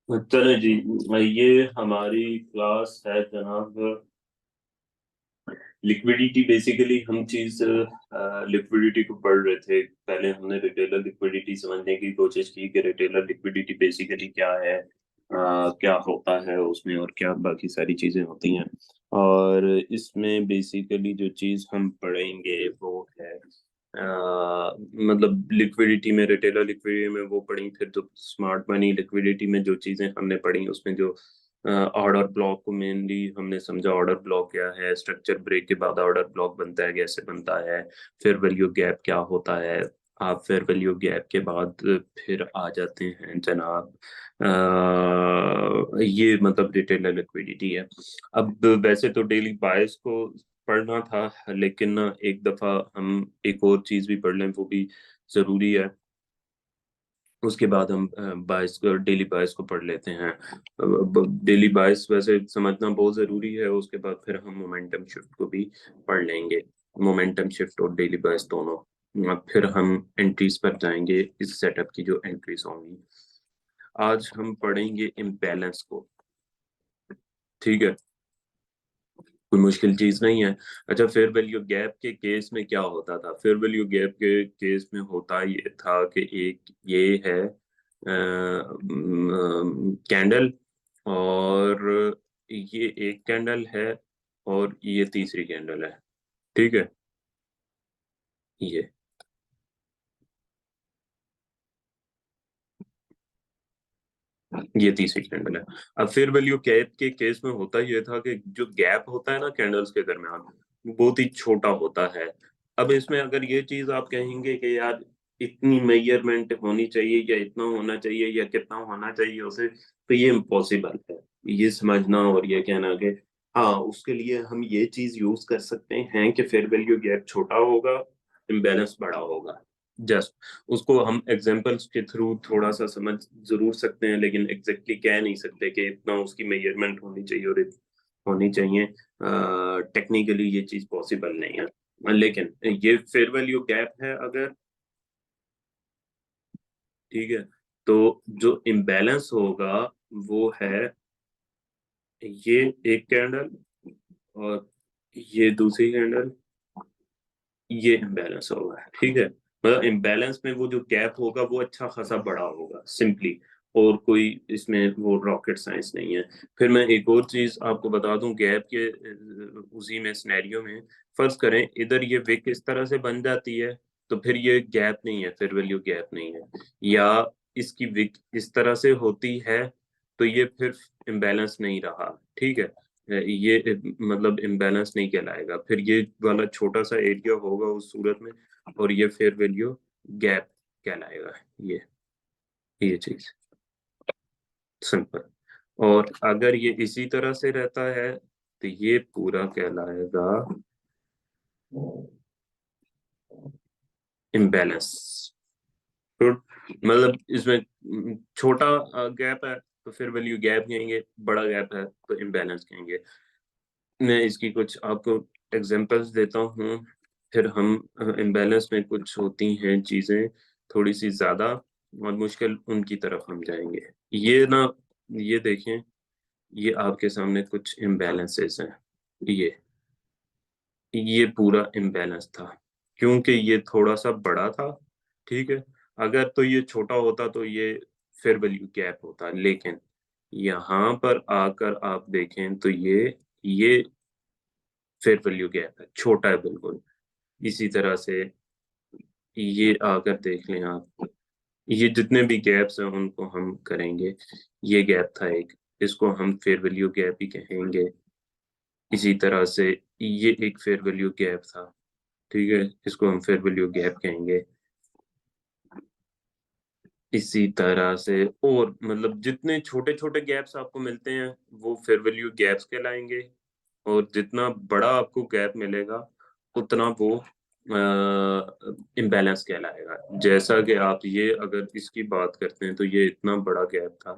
चलो जी। ये हमारी क्लास है जनाब। लिक्विडिटी बेसिकली हम चीज लिक्विडिटी को पढ़ रहे थे। पहले हमने रिटेलर लिक्विडिटी समझने की कोशिश की कि रिटेलर लिक्विडिटी बेसिकली क्या है, क्या होता है उसमें और क्या बाकी सारी चीजें होती हैं। और इसमें बेसिकली जो चीज हम पढ़ेंगे वो है मतलब लिक्विडिटी में, रिटेलर लिक्विडिटी में वो पढ़ी। फिर जो स्मार्ट मनी लिक्विडिटी में जो चीजें हमने पढ़ी उसमें जो ऑर्डर ब्लॉक को मेनली हमने समझा। ऑर्डर ब्लॉक क्या है, स्ट्रक्चर ब्रेक के बाद ऑर्डर ब्लॉक बनता है, कैसे बनता है, फिर वैल्यू गैप क्या होता है। आप फिर वैल्यू गैप के बाद फिर आ जाते हैं जनाब। ये मतलब रिटेलर लिक्विडिटी है। अब वैसे तो डेली बायस को पढ़ना था, लेकिन ना एक दफा हम एक और चीज भी पढ़ लें, वो भी जरूरी है। उसके बाद हम बायस को, डेली बायस को पढ़ लेते हैं। डेली बायस वैसे समझना बहुत जरूरी है। उसके बाद फिर हम मोमेंटम शिफ्ट को भी पढ़ लेंगे। मोमेंटम शिफ्ट और डेली बायस दोनों। फिर हम एंट्रीज पर जाएंगे, इस सेटअप की जो एंट्रीज होंगी। आज हम पढ़ेंगे इम्बैलेंस को। ठीक है, कोई मुश्किल चीज नहीं है। अच्छा, फेयर वैल्यू गैप के केस में क्या होता था? फेयर वैल्यू गैप के केस में होता ये था कि एक ये है कैंडल, और ये एक कैंडल है, और ये तीसरी कैंडल है। ठीक है, ये तीसरी कैंडल है। अब फेयर वैल्यू गैप के केस में होता ये था कि जो गैप होता है ना कैंडल्स के दरमियान, वो बहुत ही छोटा होता है। अब इसमें अगर ये चीज आप कहेंगे कि यार इतनी मेजरमेंट होनी चाहिए, या इतना होना चाहिए, या कितना होना चाहिए उसे, तो ये इम्पॉसिबल है ये समझना और ये कहना कि हाँ उसके लिए हम ये चीज यूज कर सकते हैं कि फेयर वैल्यू गैप छोटा होगा, इम्बैलेंस बड़ा होगा। जस्ट उसको हम एग्जांपल्स के थ्रू थोड़ा सा समझ जरूर सकते हैं, लेकिन एग्जैक्टली कह नहीं सकते कि इतना उसकी मेजरमेंट होनी चाहिए और होनी चाहिए। टेक्निकली ये चीज पॉसिबल नहीं है, लेकिन ये फेयर वैल्यू गैप है अगर। ठीक है, तो जो इम्बैलेंस होगा वो है ये एक कैंडल, और ये दूसरी कैंडल, ये इम्बैलेंस होगा। ठीक है, मतलब इम्बैलेंस में वो जो गैप होगा वो अच्छा खासा बड़ा होगा सिंपली। और कोई इसमें वो रॉकेट साइंस नहीं है। फिर मैं एक और चीज आपको बता दूं गैप के उसी में सिनेरियो में, फर्ज करें इधर ये विक इस तरह से बन जाती है, तो फिर ये गैप नहीं है, फिर वैल्यू गैप नहीं है। या इसकी विक इस तरह से होती है, तो ये फिर इम्बैलेंस नहीं रहा। ठीक है, ये मतलब इम्बैलेंस नहीं कहलाएगा, फिर ये वाला छोटा सा एरिया होगा उस सूरत में, और ये फिर वैल्यू गैप कहलाएगा। ये चीज सिंपल। और अगर ये इसी तरह से रहता है तो ये पूरा कहलाएगा इम्बैलेंस। गुड। मतलब इसमें छोटा गैप है तो फिर वैल्यू गैप कहेंगे, बड़ा गैप है तो इम्बैलेंस कहेंगे। मैं इसकी कुछ आपको एग्जांपल्स देता हूँ, फिर हम इम्बैलेंस में कुछ होती हैं चीजें थोड़ी सी ज्यादा और मुश्किल, उनकी तरफ हम जाएंगे। ये ना, ये देखें, ये आपके सामने कुछ इम्बैलेंसेस हैं। ये ये पूरा इम्बैलेंस था क्योंकि ये थोड़ा सा बड़ा था। ठीक है, अगर तो ये छोटा होता तो ये फेयर वैल्यू गैप होता, लेकिन यहाँ पर आकर आप देखें तो ये फेयर वैल्यू गैप है, छोटा है बिल्कुल। इसी तरह से ये आकर देख लें आप, ये जितने भी गैप्स हैं उनको हम करेंगे। ये गैप था एक, इसको हम फेयर वैल्यू गैप ही कहेंगे। इसी तरह से ये एक फेयर वैल्यू गैप था। ठीक है, इसको हम फेयर वैल्यू गैप कहेंगे। इसी तरह से और मतलब जितने छोटे छोटे गैप्स आपको मिलते हैं वो फेयर वैल्यू गैप्स कहलाएंगे, और जितना बड़ा आपको गैप मिलेगा उतना वो इम्बैलेंस कहलाएगा। जैसा कि आप ये अगर इसकी बात करते हैं तो ये इतना बड़ा गैप था,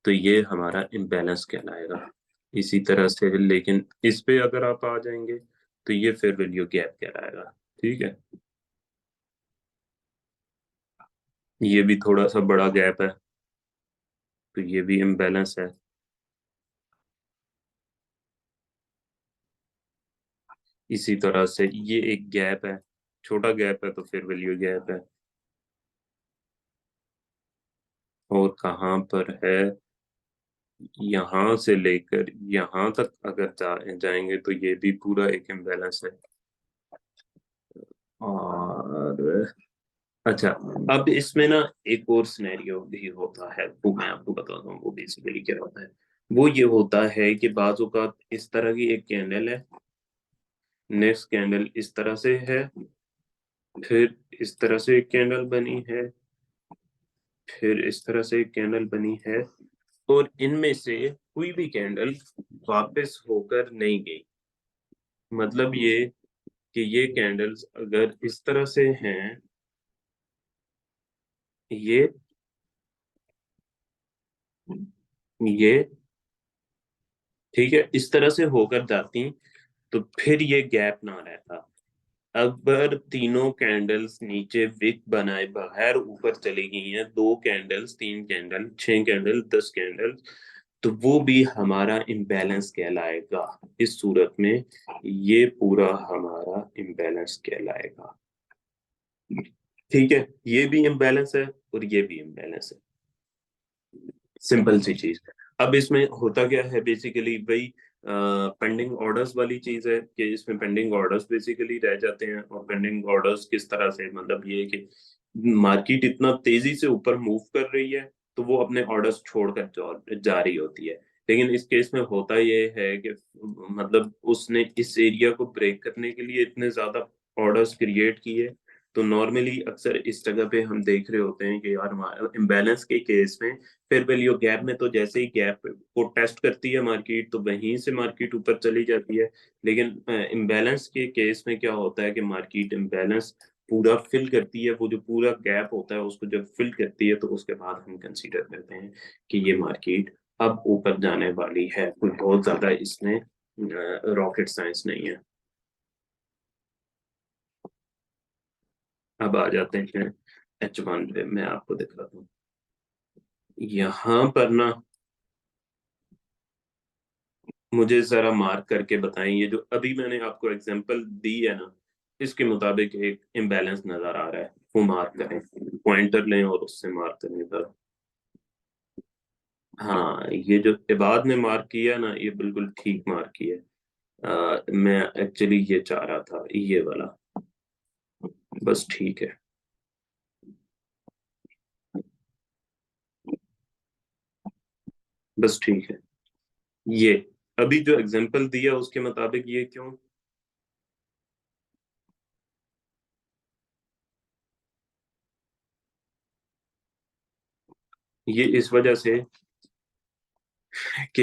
तो ये हमारा इम्बैलेंस कहलाएगा। इसी तरह से लेकिन इस पे अगर आप आ जाएंगे तो ये फिर वैल्यू गैप कहलाएगा। ठीक है, ये भी थोड़ा सा बड़ा गैप है। तो ये भी इम्बैलेंस है। इसी तरह से ये एक गैप है, छोटा गैप है तो फिर वैल्यू गैप है। और कहाँ पर है, यहाँ से लेकर यहाँ तक अगर जाएंगे तो ये भी पूरा एक इम्बैलेंस है। और अच्छा, अब इसमें ना एक और सिनेरियो भी होता है, वो मैं आपको बताता हूँ। वो बेसिकली क्या होता है, वो ये होता है कि बाजू का इस तरह की एक कैंडल है, नेक्स्ट कैंडल इस तरह से है, फिर इस तरह से एक कैंडल बनी है, फिर इस तरह से एक कैंडल बनी है, और इनमें से कोई भी कैंडल वापस होकर नहीं गई। मतलब ये कि ये कैंडल्स अगर इस तरह से हैं, ये ये ठीक है, इस तरह से होकर जाती, तो फिर ये गैप ना रहता। अगर तीनों कैंडल्स नीचे विक बनाए बगैर ऊपर चली गई हैं, दो कैंडल्स, तीन कैंडल, छह कैंडल, 10 कैंडल, तो वो भी हमारा इम्बैलेंस कहलाएगा। इस सूरत में ये पूरा हमारा इम्बैलेंस कहलाएगा। ठीक है, ये भी इम्बैलेंस है और ये भी इम्बैलेंस है। सिंपल सी चीज। अब इसमें होता क्या है, बेसिकली वही पेंडिंग ऑर्डर्स वाली चीज है कि इसमें पेंडिंग ऑर्डर्स बेसिकली रह जाते हैं। और पेंडिंग ऑर्डर्स किस तरह से, मतलब ये है कि मार्केट इतना तेजी से ऊपर मूव कर रही है तो वो अपने ऑर्डर्स छोड़कर जा रही होती है। लेकिन इस केस में होता ये है कि मतलब उसने इस एरिया को ब्रेक करने के लिए इतने ज्यादा ऑर्डर्स क्रिएट किए। तो नॉर्मली अक्सर इस जगह पे हम देख रहे होते हैं कि यार इम्बैलेंस के केस में फेयर वैल्यू गैप में तो जैसे ही गैप को टेस्ट करती है मार्केट, तो वहीं से मार्केट ऊपर चली जाती है। लेकिन इम्बैलेंस के केस में क्या होता है कि मार्केट इम्बैलेंस पूरा फिल करती है। वो जो पूरा गैप होता है उसको जब फिल करती है तो उसके बाद हम कंसीडर करते हैं कि ये मार्केट अब ऊपर जाने वाली है। कोई बहुत ज्यादा इसमें रॉकेट साइंस नहीं है। अब आ जाते हैं H1 पे, मैं आपको दिखाता हूँ। यहाँ पर ना मुझे जरा मार्क करके बताएं, ये जो अभी मैंने आपको एग्जांपल दी है ना, इसके मुताबिक एक इम्बैलेंस नजर आ रहा है, वो मार्क करें। पॉइंटर लें और उससे मार्क करें सर। हाँ, ये जो इबाद ने मार्क किया ना, ये बिल्कुल ठीक मार्क किया है। मैं एक्चुअली ये चाह रहा था, ये वाला। बस ठीक है। बस ठीक है। ये अभी जो एग्जांपल दिया उसके मुताबिक ये क्यों, ये इस वजह से कि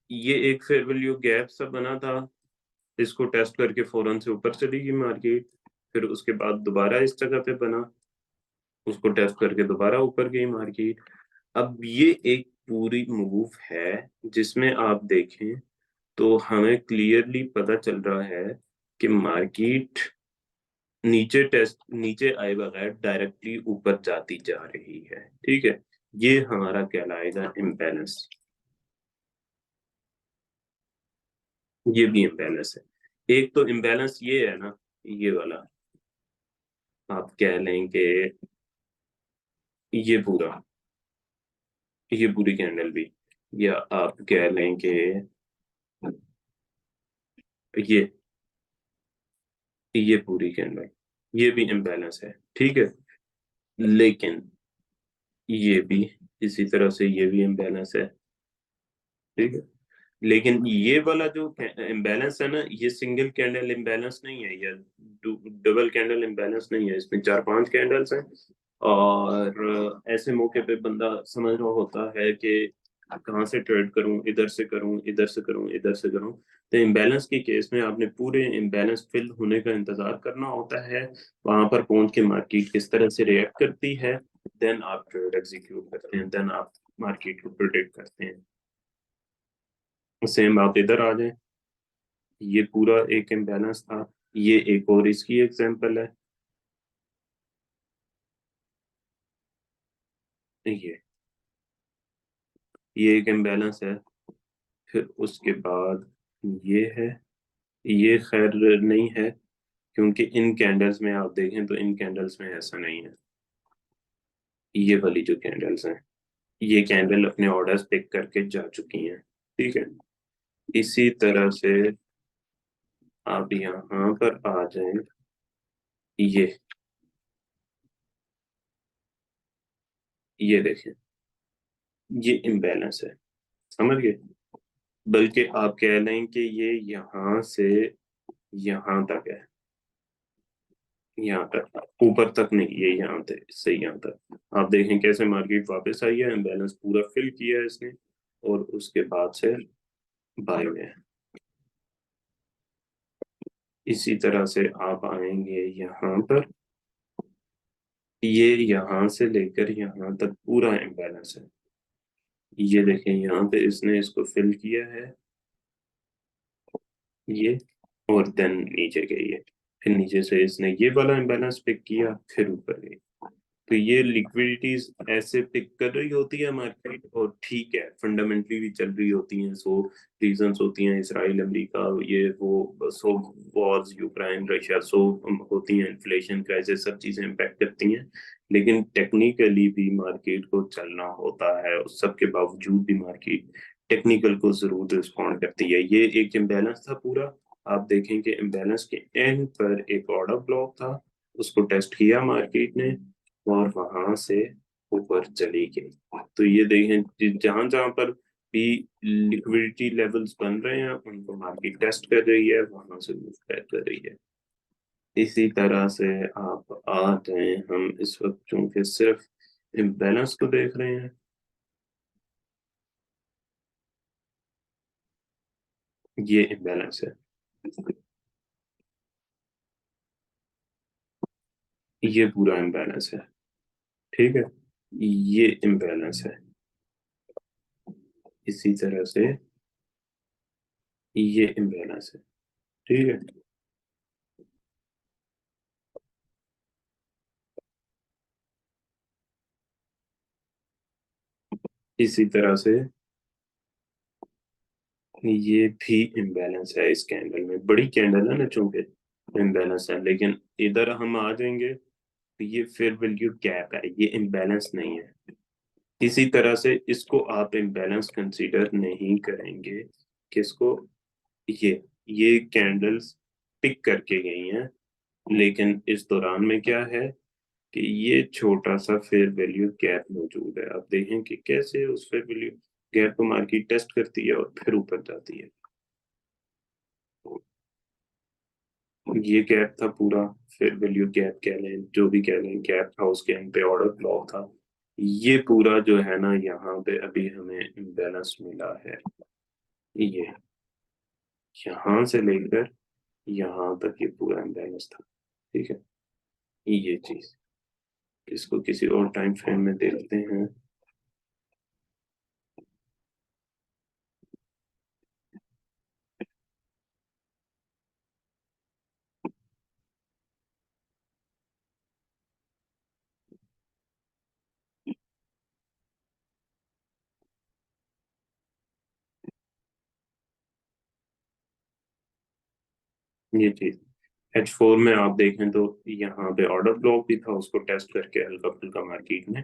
ये एक फेयर वैल्यू गैप सा बना था, इसको टेस्ट करके फौरन से ऊपर चली गई मार्केट। फिर उसके बाद दोबारा इस जगह पे बना, उसको टेस्ट करके दोबारा ऊपर गई मार्केट। अब ये एक पूरी मूव है जिसमें आप देखें तो हमें क्लियरली पता चल रहा है कि मार्केट नीचे आए बगैर डायरेक्टली ऊपर जाती जा रही है। ठीक है, ये हमारा कहलाएगा इम्बैलेंस। ये भी इम्बैलेंस है। एक तो इम्बैलेंस ये है ना, ये वाला, आप कह लें कि ये पूरा, ये पूरी कैंडल भी, या आप कह लें कि ये ये पूरी कैंडल, ये भी इम्बैलेंस है। ठीक है, लेकिन ये भी इसी तरह से ये भी इम्बैलेंस है। ठीक है, लेकिन ये वाला जो इम्बैलेंस है ना, ये सिंगल कैंडल इम्बैलेंस नहीं है, या डबल कैंडल इम्बैलेंस नहीं है। इसमें चार पांच कैंडल्स हैं। और ऐसे मौके पे बंदा समझ रहा होता है कि कहाँ से ट्रेड करूं, इधर से करूं, इधर से करूं, इधर से करूं। तो इम्बैलेंस के केस में आपने पूरे इम्बैलेंस फिल होने का इंतजार करना होता है। वहां पर पहुंच के मार्केट किस तरह से रिएक्ट करती है, देन आप ट्रेड एग्जीक्यूट करते हैं, देन आप मार्केट को प्रिडिक्ट करते हैं। सेम आप इधर आ जाएं, ये पूरा एक इम्बैलेंस था। ये एक और इसकी एग्जांपल है, ये ये एक इम्बैलेंस है। फिर उसके बाद ये है, ये खैर नहीं है, क्योंकि इन कैंडल्स में आप देखें तो इन कैंडल्स में ऐसा नहीं है। ये वाली जो कैंडल्स हैं, ये कैंडल अपने ऑर्डर्स पिक करके जा चुकी हैं। ठीक है। इसी तरह से आप यहाँ पर आ जाएं, ये देखें, ये इम्बैलेंस है, समझ गए। बल्कि आप कह लें कि ये यहाँ से यहाँ तक है, यहाँ तक, ऊपर तक नहीं, ये यहाँ तक, इससे यहाँ तक। आप देखें कैसे मार्केट वापस आई है, इम्बैलेंस पूरा फिल किया है इसने, और उसके बाद से बाय में है। इसी तरह से आप आएंगे यहाँ पर, ये यहाँ से लेकर यहाँ तक पूरा इम्बैलेंस है। ये देखें यहाँ पे इसने इसको फिल किया है, ये, और देन नीचे गई है। फिर नीचे से इसने ये वाला इम्बैलेंस पिक किया, फिर ऊपर गई। तो ये लिक्विडिटीज ऐसे पिक कर रही होती है मार्केट, और ठीक है फंडामेंटली भी चल रही होती हैं। सो रीजंस होती हैं, इसराइल अमेरिका, ये वो, सो वॉर्स, यूक्रेन रशिया, सो होती हैं, इन्फ्लेशन क्राइसिस, सब चीजें इम्पैक्ट करती हैं। लेकिन टेक्निकली भी मार्केट को चलना होता है, उस सब के बावजूद भी मार्केट टेक्निकल को जरूर रिस्पॉन्ड करती है। ये एक इम्बैलेंस था पूरा। आप देखें कि इम्बैलेंस के एंड पर एक ऑर्डर ब्लॉक था, उसको टेस्ट किया मार्केट ने, और वहां से ऊपर चली गई। तो ये देखें, जहां जहां पर भी लिक्विडिटी लेवल्स बन रहे हैं उनको मार्केट टेस्ट कर रही है, वहां से मूव बैक कर रही है। इसी तरह से आप आ जाए, हम इस वक्त चूंकि सिर्फ इम्बैलेंस को देख रहे हैं, ये इम्बैलेंस है, ये पूरा इम्बैलेंस है। ठीक है, ये इम्बैलेंस है। इसी तरह से ये इम्बैलेंस है। ठीक है। इसी तरह से ये भी इम्बैलेंस है, इस कैंडल में बड़ी कैंडल है ना चूंकि, इम्बैलेंस है। लेकिन इधर हम आ जाएंगे तो ये फेयर वैल्यू गैप है, ये इम्बैलेंस नहीं है। इसी तरह से इसको आप इम्बैलेंस कंसीडर नहीं करेंगे। किसको? ये ये कैंडल्स पिक करके गई हैं, लेकिन इस दौरान में क्या है कि ये छोटा सा फेयर वैल्यू गैप मौजूद है। आप देखें कि कैसे उस फेयर वैल्यू गैप को मार्केट टेस्ट करती है और फिर ऊपर जाती है। ये गैप था पूरा, फेयर वैल्यू गैप कह लें, जो भी कह लें, गैप था, उसके एंड पे ऑर्डर ब्लॉक था। ये पूरा जो है ना, यहाँ पे अभी हमें इम्बैलेंस मिला है। ये यहाँ से लेकर यहाँ तक ये पूरा इम्बैलेंस था। ठीक है, ये चीज, इसको किसी और टाइम फ्रेम में देखते हैं। ये चीज H4 में आप देखें तो यहाँ पे ऑर्डर ब्लॉक भी था, उसको टेस्ट करके हल्का फुल्का मार्केट में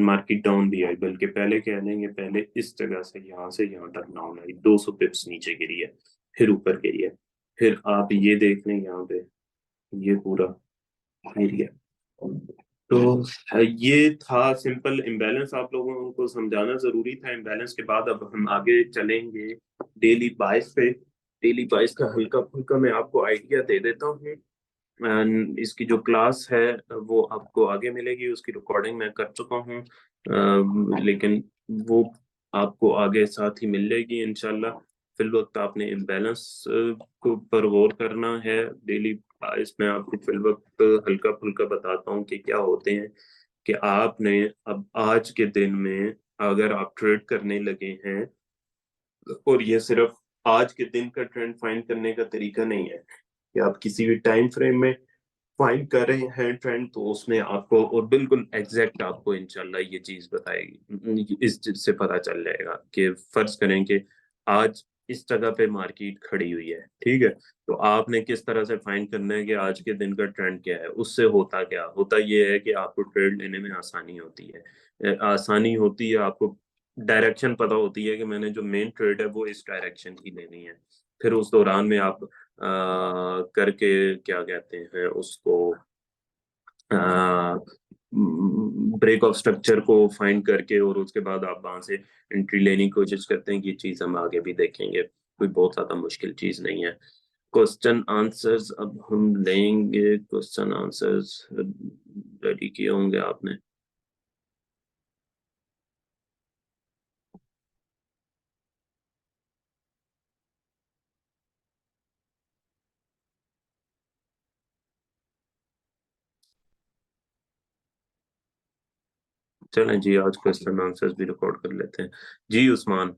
मार्केट डाउन भी आई, बल्कि पहले कह लेंगे, पहले इस जगह से यहाँ तक डाउन आई, 200 पिप्स नीचे गिरी है, फिर ऊपर गिरी है। फिर आप ये देख लें यहाँ पे, ये पूरा एरिया। तो ये था सिंपल इम्बैलेंस, आप लोगों को समझाना जरूरी था इम्बैलेंस के बाद। अब हम आगे चलेंगे डेली बाइस पे। डेली बाइस का हल्का फुल्का मैं आपको आइडिया दे देता हूँ। इसकी जो क्लास है वो आपको आगे मिलेगी, उसकी रिकॉर्डिंग मैं कर चुका हूँ, लेकिन वो आपको आगे साथ ही मिल जाएगी इंशाल्लाह। फिल वक्त आपने इम्बैलेंस को पर गौर करना है डेली। इसमें आपको फिल वक्त हल्का फुल्का बताता हूँ कि क्या होते हैं, कि आपने अब आज के दिन में अगर आप ट्रेड करने लगे हैं, और ये सिर्फ आज के दिन का ट्रेंड फाइंड करने का तरीका नहीं है, कि आप किसी भी टाइम फ्रेम में फाइंड कर रहे हैं ट्रेंड, तो उसमें आपको और बिल्कुल एग्जैक्ट आपको इंशाल्लाह ये चीज बताएगी, इस चीज से पता चल जाएगा कि फर्ज करें कि आज इस जगह पे मार्केट खड़ी हुई है, ठीक है, तो आपने किस तरह से फाइंड करना है कि आज के दिन का ट्रेंड क्या है। उससे होता क्या होता ये है कि आपको ट्रेड लेने में आसानी होती है, आसानी होती है, आपको डायरेक्शन पता होती है कि मैंने जो मेन ट्रेड है वो इस डायरेक्शन की लेनी है। फिर उस दौरान में आप करके क्या कहते हैं उसको, ब्रेक ऑफ स्ट्रक्चर को फाइंड करके और उसके बाद आप वहां से एंट्री लेने की कोशिश करते हैं। कि ये चीज हम आगे भी देखेंगे, कोई बहुत ज्यादा मुश्किल चीज नहीं है। क्वेश्चन आंसर्स अब हम लेंगे, क्वेश्चन आंसर्स रेडी किए होंगे आपने। चलें जी, आज क्वेश्चन आंसर्स भी रिकॉर्ड कर लेते हैं। जी उस्मान।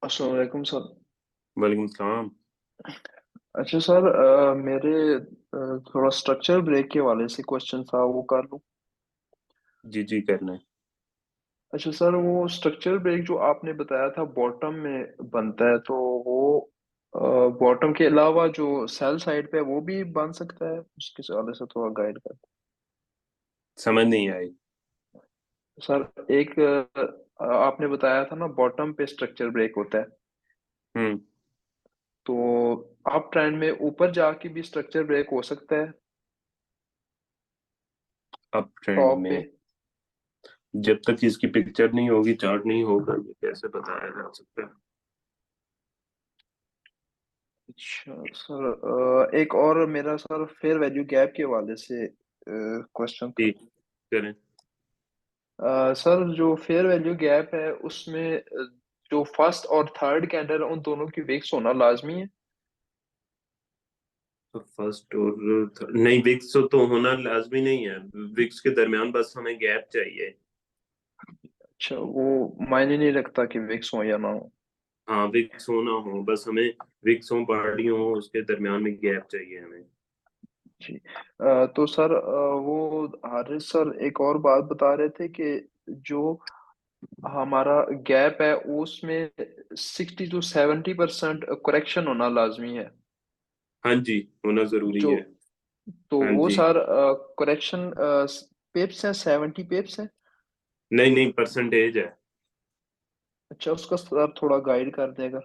अस्सलाम वालेकुम सर। वालेकुम सलाम। अच्छा सर, मेरे थोड़ा स्ट्रक्चर ब्रेक के वाले से क्वेश्चन था, वो कर लूँ? जी जी करना है। अच्छा सर, वो स्ट्रक्चर ब्रेक जो आपने बताया था बॉटम में बनता है, तो वो बॉटम के अलावा जो सेल साइड पे है वो भी बन सकता है? उसके वाले से थोड़ा गाइड कर। समझ नहीं आई। सर, एक आपने बताया था ना बॉटम पे स्ट्रक्चर ब्रेक होता है, हम्म। तो अप ट्रेंड में ऊपर जाके भी स्ट्रक्चर ब्रेक हो सकता है अप ट्रेंड टॉप पे? में जब तक इसकी पिक्चर नहीं होगी, चार्ट नहीं होगा, ये कैसे बताया जा सकता है। अच्छा सर, एक और मेरा सर फेयर वैल्यू गैप के हवाले से क्वेश्चन था। जी करें। सर, जो फेयर वैल्यू गैप है उसमें जो फर्स्ट और थर्ड कैंडल है उन दोनों की विक्स होना लाजमी है? तो फर्स्ट और नहीं, विक्स तो होना लाजमी नहीं है। विक्स के दरमियान बस हमें गैप चाहिए। अच्छा, वो मायने नहीं रखता कि विक्स हो या ना हो? हाँ, विक्स होना हो, बस हमें विक्स हो, पहाड़ी हो, उसके दरमियान में गैप चाहिए हमें। जी। तो सर, वो हारिस सर एक और बात बता रहे थे कि जो हमारा गैप है उसमें 60 to 70% करेक्शन होना लाजमी है। हाँ जी, होना जरूरी जो है। तो हाँ वो जी। सर करेक्शन पेप्स है, 70 पेप्स है? नहीं नहीं, परसेंटेज है। अच्छा, उसका सर थोड़ा गाइड कर देगा।